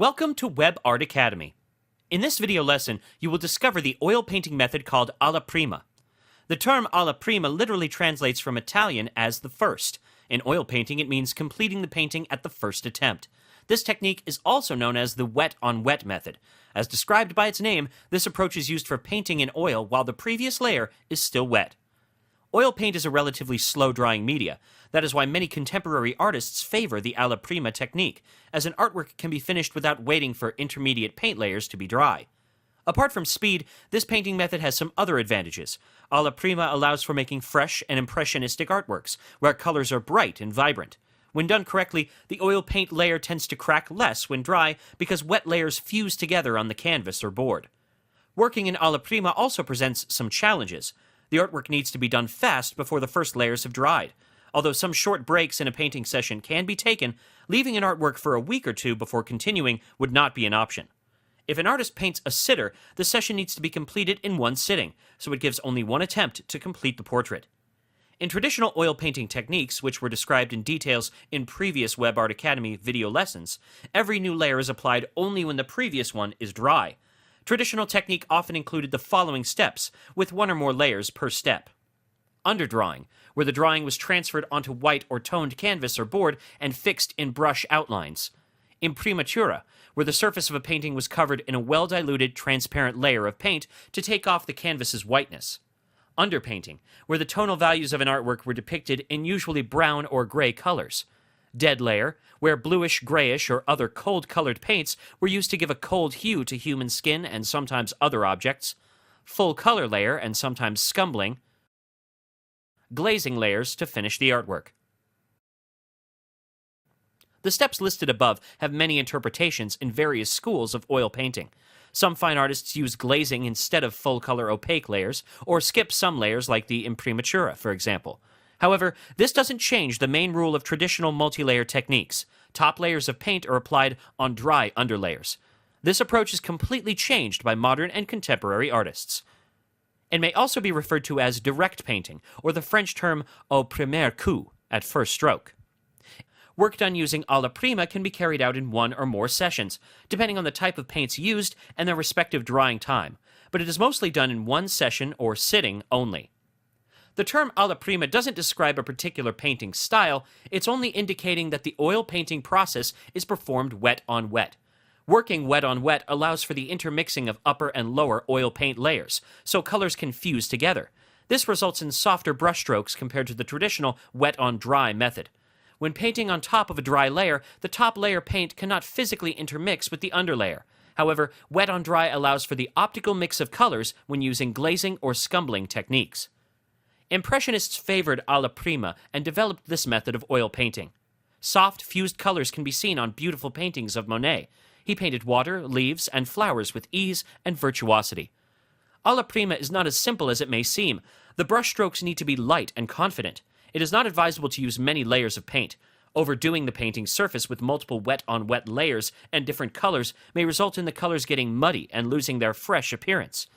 Welcome to Web Art Academy. In this video lesson, you will discover the oil painting method called alla prima. The term alla prima literally translates from Italian as the first. In oil painting, it means completing the painting at the first attempt. This technique is also known as the wet-on-wet method. As described by its name, this approach is used for painting in oil while the previous layer is still wet. Oil paint is a relatively slow-drying media. That is why many contemporary artists favor the alla prima technique, as an artwork can be finished without waiting for intermediate paint layers to be dry. Apart from speed, this painting method has some other advantages. Alla prima allows for making fresh and impressionistic artworks, where colors are bright and vibrant. When done correctly, the oil paint layer tends to crack less when dry because wet layers fuse together on the canvas or board. Working in alla prima also presents some challenges. The artwork needs to be done fast before the first layers have dried. Although some short breaks in a painting session can be taken, leaving an artwork for a week or two before continuing would not be an option. If an artist paints a sitter, the session needs to be completed in one sitting, so it gives only one attempt to complete the portrait. In traditional oil painting techniques, which were described in details in previous Web Art Academy video lessons, every new layer is applied only when the previous one is dry. Traditional technique often included the following steps, with one or more layers per step. Underdrawing, where the drawing was transferred onto white or toned canvas or board and fixed in brush outlines. Imprimatura, where the surface of a painting was covered in a well-diluted, transparent layer of paint to take off the canvas's whiteness. Underpainting, where the tonal values of an artwork were depicted in usually brown or gray colors. Dead layer, where bluish, grayish, or other cold-colored paints were used to give a cold hue to human skin and sometimes other objects. Full color layer and sometimes scumbling. Glazing layers to finish the artwork. The steps listed above have many interpretations in various schools of oil painting. Some fine artists use glazing instead of full-color opaque layers, or skip some layers like the imprimatura, for example. However, this doesn't change the main rule of traditional multi-layer techniques. Top layers of paint are applied on dry underlayers. This approach is completely changed by modern and contemporary artists. It may also be referred to as direct painting, or the French term au premier coup, at first stroke. Work done using alla prima can be carried out in one or more sessions, depending on the type of paints used and their respective drying time, but it is mostly done in one session or sitting only. The term alla prima doesn't describe a particular painting style, it's only indicating that the oil painting process is performed wet on wet. Working wet on wet allows for the intermixing of upper and lower oil paint layers, so colors can fuse together. This results in softer brushstrokes compared to the traditional wet on dry method. When painting on top of a dry layer, the top layer paint cannot physically intermix with the underlayer. However, wet on dry allows for the optical mix of colors when using glazing or scumbling techniques. Impressionists favored alla prima and developed this method of oil painting. Soft, fused colors can be seen on beautiful paintings of Monet. He painted water, leaves, and flowers with ease and virtuosity. Alla prima is not as simple as it may seem. The brushstrokes need to be light and confident. It is not advisable to use many layers of paint. Overdoing the painting's surface with multiple wet-on-wet layers and different colors may result in the colors getting muddy and losing their fresh appearance.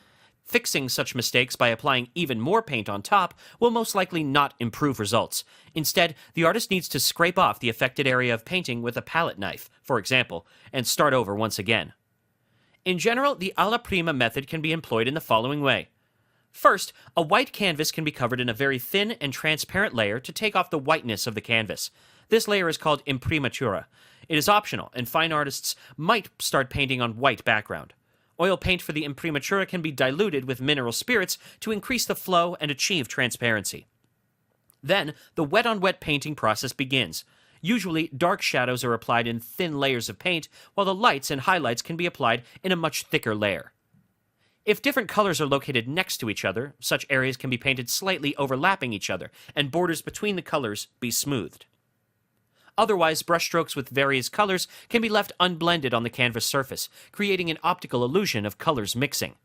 Fixing such mistakes by applying even more paint on top will most likely not improve results. Instead, the artist needs to scrape off the affected area of painting with a palette knife, for example, and start over once again. In general, the alla prima method can be employed in the following way. First, a white canvas can be covered in a very thin and transparent layer to take off the whiteness of the canvas. This layer is called imprimatura. It is optional, and fine artists might start painting on white background. Oil paint for the imprimatura can be diluted with mineral spirits to increase the flow and achieve transparency. Then, the wet-on-wet painting process begins. Usually, dark shadows are applied in thin layers of paint, while the lights and highlights can be applied in a much thicker layer. If different colors are located next to each other, such areas can be painted slightly overlapping each other, and borders between the colors be smoothed. Otherwise, brushstrokes with various colors can be left unblended on the canvas surface, creating an optical illusion of colors mixing.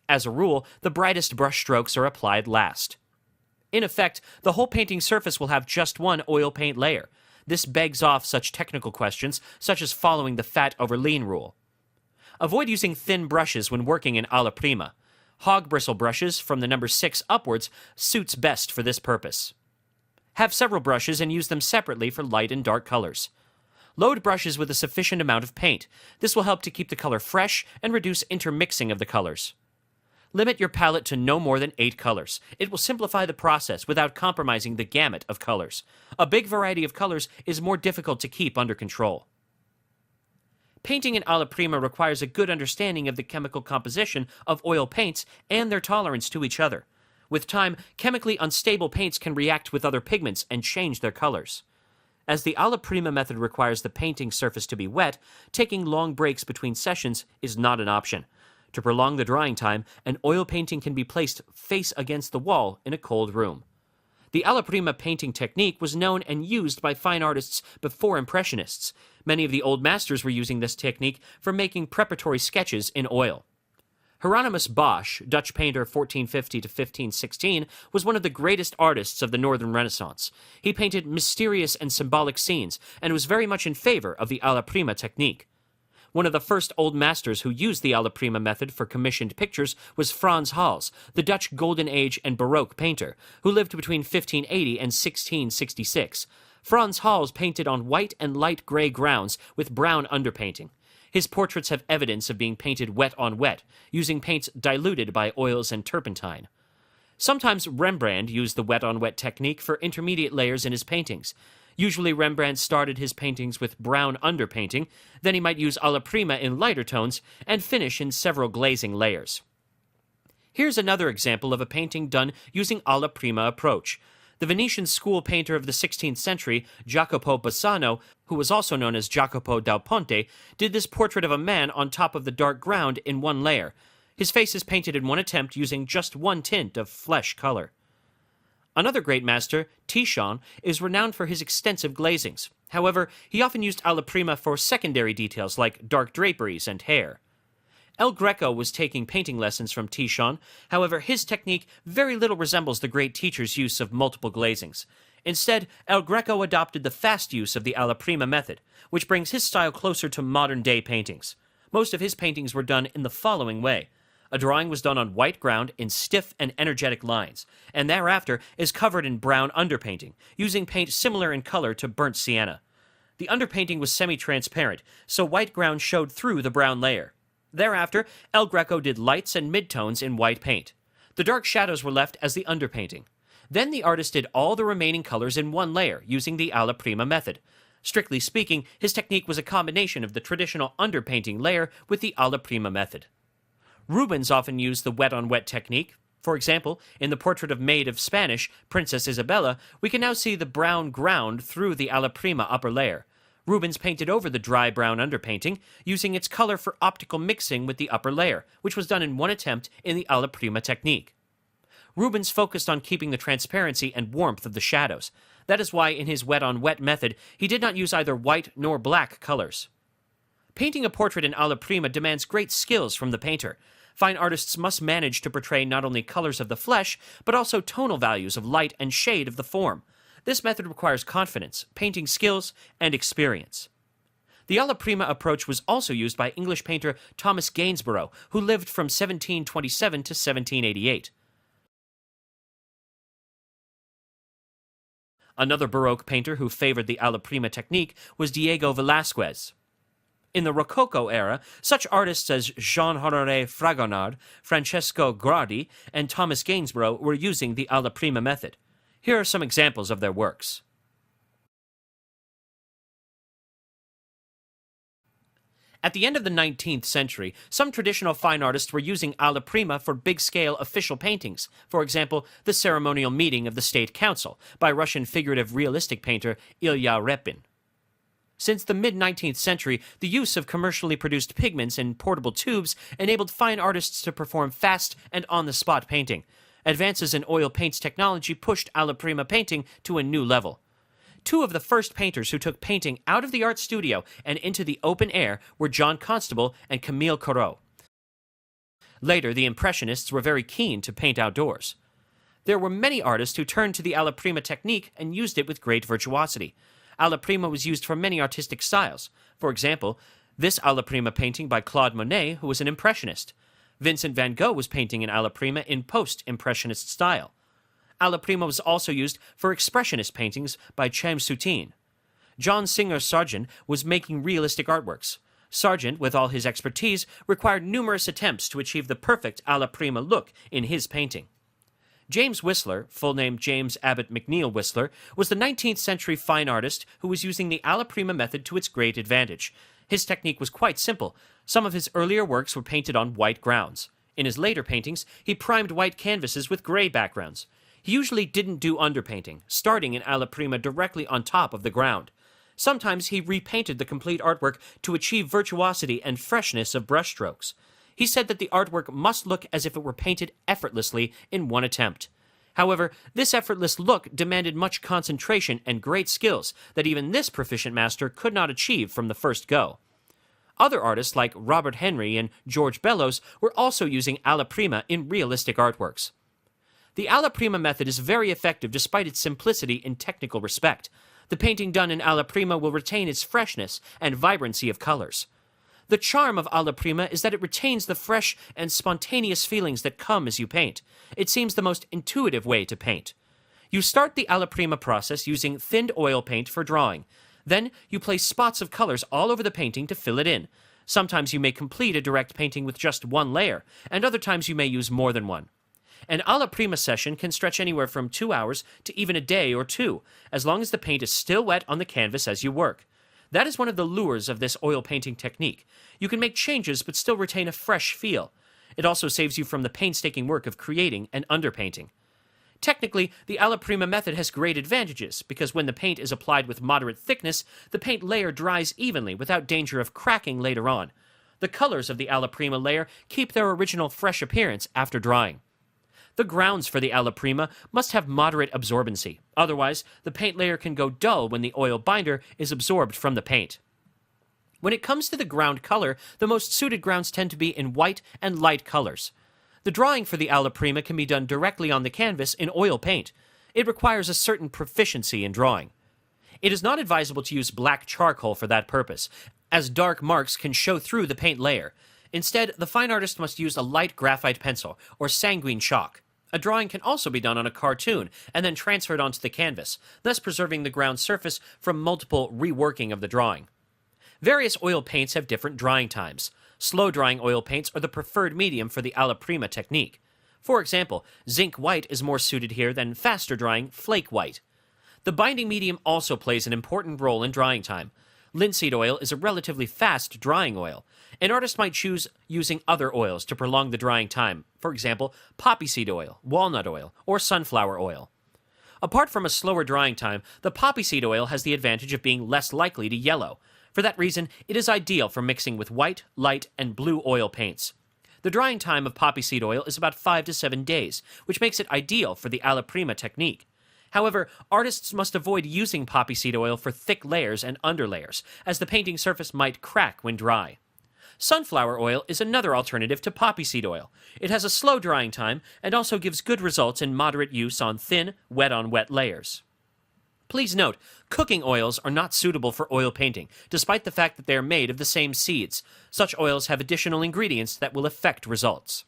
As a rule, the brightest brushstrokes are applied last. In effect, the whole painting surface will have just one oil paint layer. This begs off such technical questions, such as following the fat over lean rule. Avoid using thin brushes when working in alla prima. Hog bristle brushes from the number 6 upwards suits best for this purpose. Have several brushes and use them separately for light and dark colors. Load brushes with a sufficient amount of paint. This will help to keep the color fresh and reduce intermixing of the colors. Limit your palette to no more than 8 colors. It will simplify the process without compromising the gamut of colors. A big variety of colors is more difficult to keep under control. Painting in alla prima requires a good understanding of the chemical composition of oil paints and their tolerance to each other. With time, chemically unstable paints can react with other pigments and change their colors. As the alla prima method requires the painting surface to be wet, taking long breaks between sessions is not an option. To prolong the drying time, an oil painting can be placed face against the wall in a cold room. The alla prima painting technique was known and used by fine artists before Impressionists. Many of the old masters were using this technique for making preparatory sketches in oil. Hieronymus Bosch, Dutch painter 1450 to 1516, was one of the greatest artists of the Northern Renaissance. He painted mysterious and symbolic scenes and was very much in favor of the alla prima technique. One of the first old masters who used the alla prima method for commissioned pictures was Frans Hals, the Dutch Golden Age and Baroque painter, who lived between 1580 and 1666. Frans Hals painted on white and light gray grounds with brown underpainting. His portraits have evidence of being painted wet on wet, using paints diluted by oils and turpentine. Sometimes Rembrandt used the wet on wet technique for intermediate layers in his paintings. Usually Rembrandt started his paintings with brown underpainting, then he might use alla prima in lighter tones, and finish in several glazing layers. Here's another example of a painting done using alla prima approach. The Venetian school painter of the 16th century, Jacopo Bassano, who was also known as Jacopo dal Ponte, did this portrait of a man on top of the dark ground in one layer. His face is painted in one attempt using just one tint of flesh color. Another great master, Titian, is renowned for his extensive glazings. However, he often used alla prima for secondary details like dark draperies and hair. El Greco was taking painting lessons from Titian. However, his technique very little resembles the great teacher's use of multiple glazings. Instead, El Greco adopted the fast use of the alla prima method, which brings his style closer to modern-day paintings. Most of his paintings were done in the following way. A drawing was done on white ground in stiff and energetic lines, and thereafter is covered in brown underpainting, using paint similar in color to burnt sienna. The underpainting was semi-transparent, so white ground showed through the brown layer. Thereafter, El Greco did lights and midtones in white paint. The dark shadows were left as the underpainting. Then the artist did all the remaining colors in one layer, using the alla prima method. Strictly speaking, his technique was a combination of the traditional underpainting layer with the alla prima method. Rubens often used the wet-on-wet technique. For example, in the portrait of Maid of Spanish, Princess Isabella, we can now see the brown ground through the alla prima upper layer. Rubens painted over the dry brown underpainting, using its color for optical mixing with the upper layer, which was done in one attempt in the alla prima technique. Rubens focused on keeping the transparency and warmth of the shadows. That is why in his wet-on-wet method, he did not use either white nor black colors. Painting a portrait in alla prima demands great skills from the painter. Fine artists must manage to portray not only colors of the flesh, but also tonal values of light and shade of the form. This method requires confidence, painting skills, and experience. The alla prima approach was also used by English painter Thomas Gainsborough, who lived from 1727 to 1788. Another Baroque painter who favored the alla prima technique was Diego Velázquez. In the Rococo era, such artists as Jean-Honoré Fragonard, Francesco Guardi, and Thomas Gainsborough were using the alla prima method. Here are some examples of their works. At the end of the 19th century, some traditional fine artists were using alla prima for big-scale official paintings. For example, the ceremonial meeting of the State Council by Russian figurative realistic painter Ilya Repin. Since the mid-19th century, the use of commercially produced pigments in portable tubes enabled fine artists to perform fast and on-the-spot painting. Advances in oil paints technology pushed alla prima painting to a new level. Two of the first painters who took painting out of the art studio and into the open air were John Constable and Camille Corot. Later, the Impressionists were very keen to paint outdoors. There were many artists who turned to the alla prima technique and used it with great virtuosity. Alla prima was used for many artistic styles. For example, this alla prima painting by Claude Monet, who was an Impressionist. Vincent van Gogh was painting in alla prima in post-Impressionist style. Alla prima was also used for Expressionist paintings by Cham Soutine. John Singer Sargent was making realistic artworks. Sargent, with all his expertise, required numerous attempts to achieve the perfect alla prima look in his painting. James Whistler, full name James Abbott McNeill Whistler, was the 19th century fine artist who was using the alla prima method to its great advantage. His technique was quite simple. Some of his earlier works were painted on white grounds. In his later paintings, he primed white canvases with gray backgrounds. He usually didn't do underpainting, starting in alla prima directly on top of the ground. Sometimes he repainted the complete artwork to achieve virtuosity and freshness of brushstrokes. He said that the artwork must look as if it were painted effortlessly in one attempt. However, this effortless look demanded much concentration and great skills that even this proficient master could not achieve from the first go. Other artists like Robert Henry and George Bellows were also using alla prima in realistic artworks. The alla prima method is very effective despite its simplicity in technical respect. The painting done in alla prima will retain its freshness and vibrancy of colors. The charm of alla prima is that it retains the fresh and spontaneous feelings that come as you paint. It seems the most intuitive way to paint. You start the alla prima process using thinned oil paint for drawing. Then you place spots of colors all over the painting to fill it in. Sometimes you may complete a direct painting with just one layer, and other times you may use more than one. An alla prima session can stretch anywhere from 2 hours to even a day or two, as long as the paint is still wet on the canvas as you work. That is one of the lures of this oil painting technique. You can make changes but still retain a fresh feel. It also saves you from the painstaking work of creating and underpainting. Technically, the alla prima method has great advantages, because when the paint is applied with moderate thickness, the paint layer dries evenly without danger of cracking later on. The colors of the alla prima layer keep their original fresh appearance after drying. The grounds for the alla prima must have moderate absorbency. Otherwise, the paint layer can go dull when the oil binder is absorbed from the paint. When it comes to the ground color, the most suited grounds tend to be in white and light colors. The drawing for the alla prima can be done directly on the canvas in oil paint. It requires a certain proficiency in drawing. It is not advisable to use black charcoal for that purpose, as dark marks can show through the paint layer. Instead, the fine artist must use a light graphite pencil or sanguine chalk. A drawing can also be done on a cartoon and then transferred onto the canvas, thus preserving the ground surface from multiple reworking of the drawing. Various oil paints have different drying times. Slow-drying oil paints are the preferred medium for the alla prima technique. For example, zinc white is more suited here than faster-drying flake white. The binding medium also plays an important role in drying time. Linseed oil is a relatively fast drying oil. An artist might choose using other oils to prolong the drying time, for example, poppy seed oil, walnut oil, or sunflower oil. Apart from a slower drying time, the poppy seed oil has the advantage of being less likely to yellow. For that reason, it is ideal for mixing with white, light, and blue oil paints. The drying time of poppy seed oil is about 5 to 7 days, which makes it ideal for the alla prima technique. However, artists must avoid using poppy seed oil for thick layers and underlayers, as the painting surface might crack when dry. Sunflower oil is another alternative to poppy seed oil. It has a slow drying time and also gives good results in moderate use on thin, wet-on-wet layers. Please note, cooking oils are not suitable for oil painting, despite the fact that they are made of the same seeds. Such oils have additional ingredients that will affect results.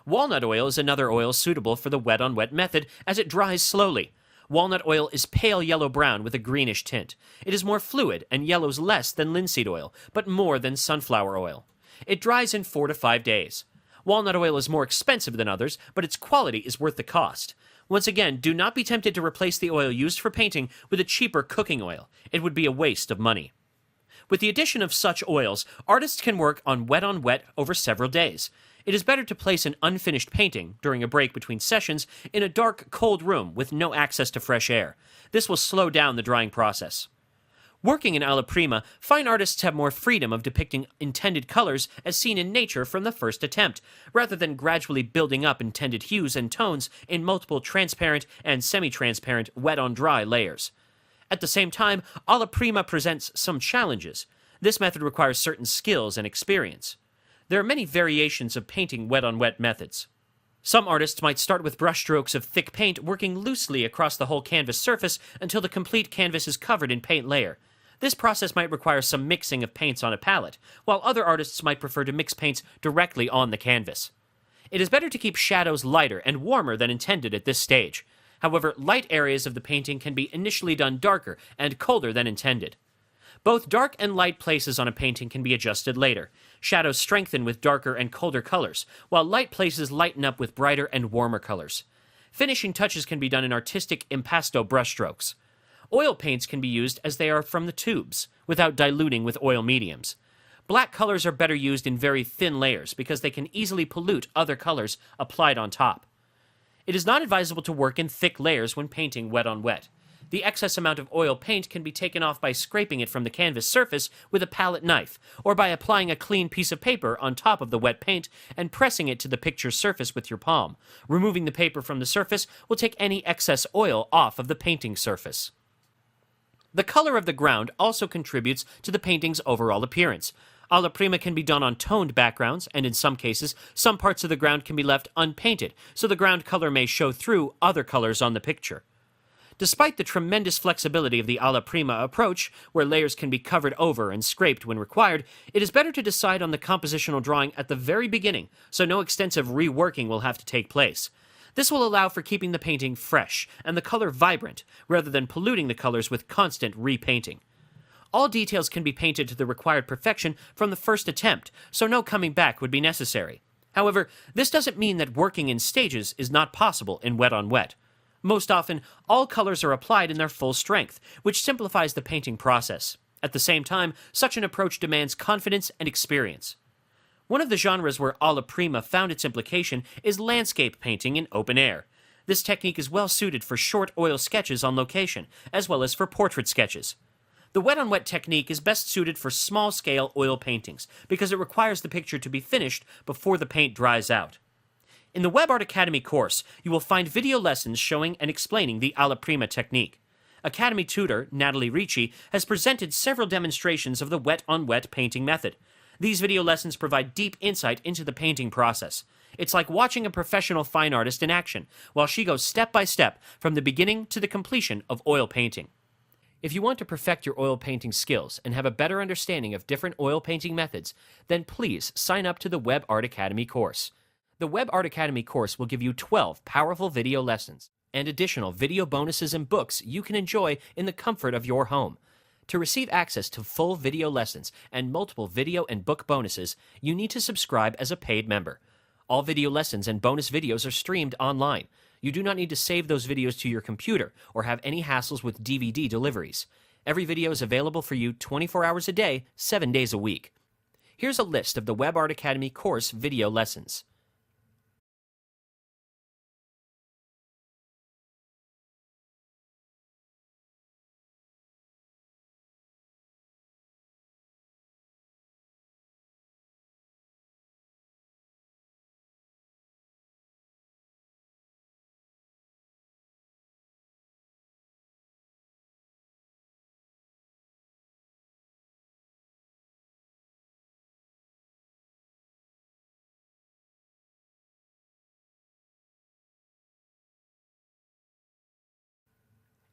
Walnut oil is another oil suitable for the wet-on-wet method, as it dries slowly. Walnut oil is pale yellow-brown with a greenish tint. It is more fluid and yellows less than linseed oil, but more than sunflower oil. It dries in 4 to 5 days. Walnut oil is more expensive than others, but its quality is worth the cost. Once again, do not be tempted to replace the oil used for painting with a cheaper cooking oil. It would be a waste of money. With the addition of such oils, artists can work on wet over several days. It is better to place an unfinished painting, during a break between sessions, in a dark, cold room with no access to fresh air. This will slow down the drying process. Working in alla prima, fine artists have more freedom of depicting intended colors as seen in nature from the first attempt, rather than gradually building up intended hues and tones in multiple transparent and semi-transparent wet-on-dry layers. At the same time, alla prima presents some challenges. This method requires certain skills and experience. There are many variations of painting wet-on-wet methods. Some artists might start with brushstrokes of thick paint working loosely across the whole canvas surface until the complete canvas is covered in paint layer. This process might require some mixing of paints on a palette, while other artists might prefer to mix paints directly on the canvas. It is better to keep shadows lighter and warmer than intended at this stage. However, light areas of the painting can be initially done darker and colder than intended. Both dark and light places on a painting can be adjusted later. Shadows strengthen with darker and colder colors, while light places lighten up with brighter and warmer colors. Finishing touches can be done in artistic impasto brushstrokes. Oil paints can be used as they are from the tubes, without diluting with oil mediums. Black colors are better used in very thin layers because they can easily pollute other colors applied on top. It is not advisable to work in thick layers when painting wet on wet. The excess amount of oil paint can be taken off by scraping it from the canvas surface with a palette knife, or by applying a clean piece of paper on top of the wet paint and pressing it to the picture's surface with your palm. Removing the paper from the surface will take any excess oil off of the painting surface. The color of the ground also contributes to the painting's overall appearance. Alla prima can be done on toned backgrounds, and in some cases, some parts of the ground can be left unpainted, so the ground color may show through other colors on the picture. Despite the tremendous flexibility of the alla prima approach, where layers can be covered over and scraped when required, it is better to decide on the compositional drawing at the very beginning, so no extensive reworking will have to take place. This will allow for keeping the painting fresh and the color vibrant, rather than polluting the colors with constant repainting. All details can be painted to the required perfection from the first attempt, so no coming back would be necessary. However, this doesn't mean that working in stages is not possible in wet on wet. Most often, all colors are applied in their full strength, which simplifies the painting process. At the same time, such an approach demands confidence and experience. One of the genres where alla prima found its implication is landscape painting in open air. This technique is well suited for short oil sketches on location, as well as for portrait sketches. The wet-on-wet technique is best suited for small-scale oil paintings, because it requires the picture to be finished before the paint dries out. In the Web Art Academy course, you will find video lessons showing and explaining the alla prima technique. Academy tutor, Natalie Ricci, has presented several demonstrations of the wet-on-wet painting method. These video lessons provide deep insight into the painting process. It's like watching a professional fine artist in action, while she goes step by step from the beginning to the completion of oil painting. If you want to perfect your oil painting skills and have a better understanding of different oil painting methods, then please sign up to the Web Art Academy course. The Web Art Academy course will give you 12 powerful video lessons and additional video bonuses and books you can enjoy in the comfort of your home. To receive access to full video lessons and multiple video and book bonuses, you need to subscribe as a paid member. All video lessons and bonus videos are streamed online. You do not need to save those videos to your computer or have any hassles with DVD deliveries. Every video is available for you 24 hours a day, 7 days a week. Here's a list of the Web Art Academy course video lessons.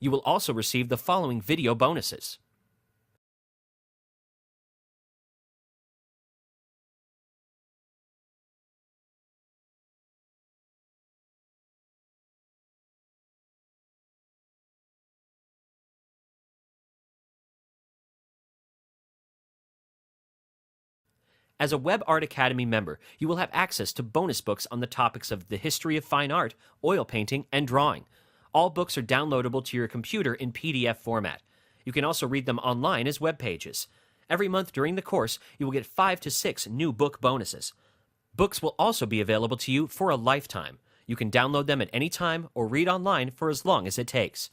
You will also receive the following video bonuses. As a Web Art Academy member, you will have access to bonus books on the topics of the history of fine art, oil painting, and drawing. All books are downloadable to your computer in PDF format. You can also read them online as web pages. Every month during the course, you will get 5 to 6 new book bonuses. Books will also be available to you for a lifetime. You can download them at any time or read online for as long as it takes.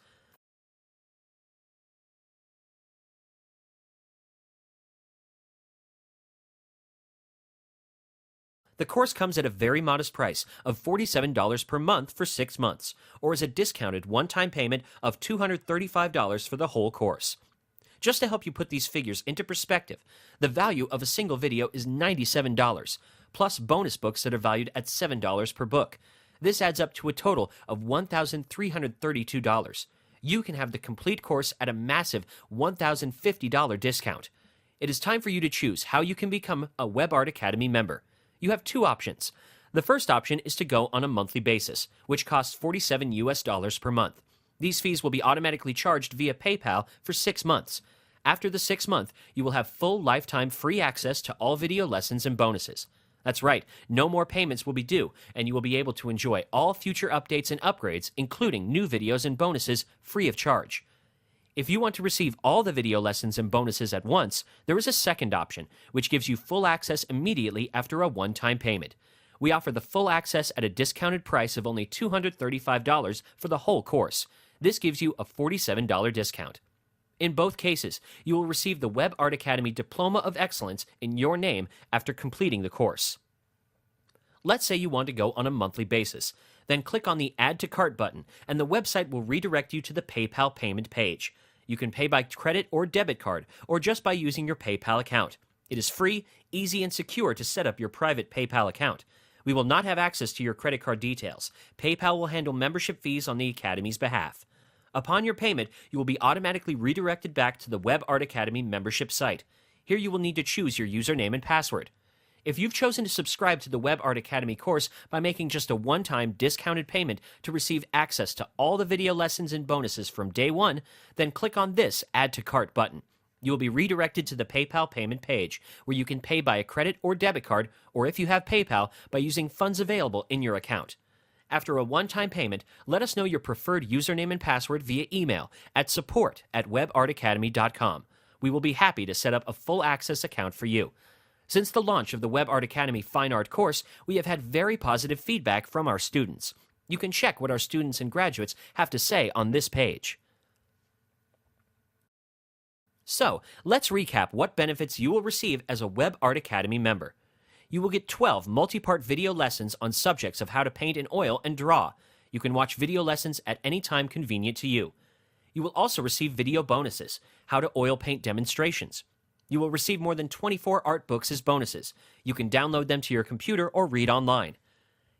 The course comes at a very modest price of $47 per month for 6 months, or as a discounted one-time payment of $235 for the whole course. Just to help you put these figures into perspective, the value of a single video is $97, plus bonus books that are valued at $7 per book. This adds up to a total of $1,332. You can have the complete course at a massive $1,050 discount. It is time for you to choose how you can become a Web Art Academy member. You have 2 options. The first option is to go on a monthly basis, which costs $47 per month. These fees will be automatically charged via PayPal for 6 months. After the 6th month, you will have full lifetime free access to all video lessons and bonuses. That's right, no more payments will be due, and you will be able to enjoy all future updates and upgrades, including new videos and bonuses, free of charge. If you want to receive all the video lessons and bonuses at once, there is a second option, which gives you full access immediately after a one-time payment. We offer the full access at a discounted price of only $235 for the whole course. This gives you a $47 discount. In both cases, you will receive the Web Art Academy Diploma of Excellence in your name after completing the course. Let's say you want to go on a monthly basis. Then click on the Add to Cart button, and the website will redirect you to the PayPal payment page. You can pay by credit or debit card, or just by using your PayPal account. It is free, easy, and secure to set up your private PayPal account. We will not have access to your credit card details. PayPal will handle membership fees on the Academy's behalf. Upon your payment, you will be automatically redirected back to the Web Art Academy membership site. Here you will need to choose your username and password. If you've chosen to subscribe to the Web Art Academy course by making just a one-time discounted payment to receive access to all the video lessons and bonuses from day one, then click on this Add to Cart button. You will be redirected to the PayPal payment page, where you can pay by a credit or debit card, or if you have PayPal, by using funds available in your account. After a one-time payment, let us know your preferred username and password via email at support@webartacademy.com. We will be happy to set up a full access account for you. Since the launch of the Web Art Academy Fine Art course, we have had very positive feedback from our students. You can check what our students and graduates have to say on this page. So, let's recap what benefits you will receive as a Web Art Academy member. You will get 12 multi-part video lessons on subjects of how to paint in oil and draw. You can watch video lessons at any time convenient to you. You will also receive video bonuses, how to oil paint demonstrations. You will receive more than 24 art books as bonuses. You can download them to your computer or read online.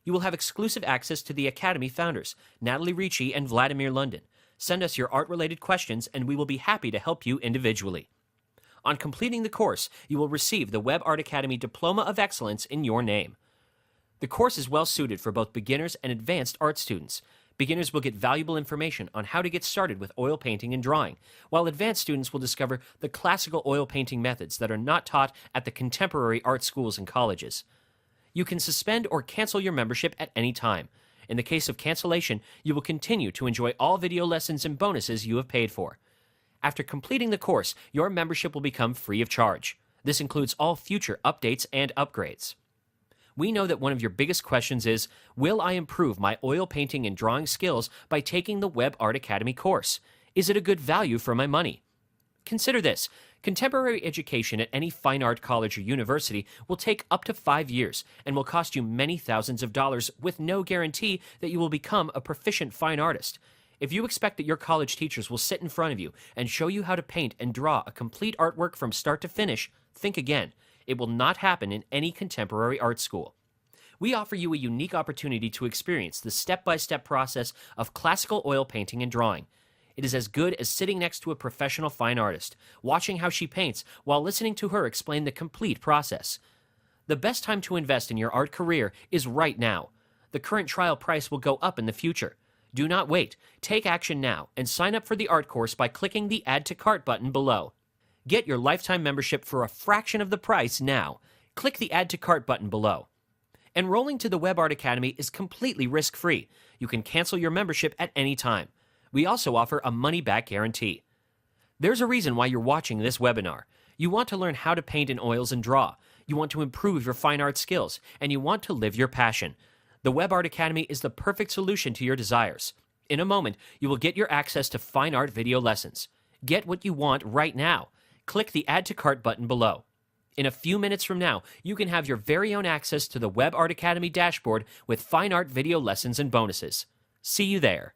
You will have exclusive access to the Academy founders, Natalie Ricci and Vladimir London. Send us your art-related questions and we will be happy to help you individually. On completing the course, you will receive the Web Art Academy Diploma of Excellence in your name. The course is well suited for both beginners and advanced art students. Beginners will get valuable information on how to get started with oil painting and drawing, while advanced students will discover the classical oil painting methods that are not taught at the contemporary art schools and colleges. You can suspend or cancel your membership at any time. In the case of cancellation, you will continue to enjoy all video lessons and bonuses you have paid for. After completing the course, your membership will become free of charge. This includes all future updates and upgrades. We know that one of your biggest questions is, will I improve my oil painting and drawing skills by taking the Web Art Academy course? Is it a good value for my money? Consider this. Contemporary education at any fine art college or university will take up to 5 years and will cost you many thousands of dollars with no guarantee that you will become a proficient fine artist. If you expect that your college teachers will sit in front of you and show you how to paint and draw a complete artwork from start to finish, think again. It will not happen in any contemporary art school. We offer you a unique opportunity to experience the step-by-step process of classical oil painting and drawing. It is as good as sitting next to a professional fine artist, watching how she paints while listening to her explain the complete process. The best time to invest in your art career is right now. The current trial price will go up in the future. Do not wait. Take action now and sign up for the art course by clicking the Add to Cart button below. Get your lifetime membership for a fraction of the price now. Click the Add to Cart button below. Enrolling to the Web Art Academy is completely risk-free. You can cancel your membership at any time. We also offer a money-back guarantee. There's a reason why you're watching this webinar. You want to learn how to paint in oils and draw. You want to improve your fine art skills, and you want to live your passion. The Web Art Academy is the perfect solution to your desires. In a moment, you will get your access to fine art video lessons. Get what you want right now. Click the Add to Cart button below. In a few minutes from now, you can have your very own access to the Web Art Academy dashboard with fine art video lessons and bonuses. See you there.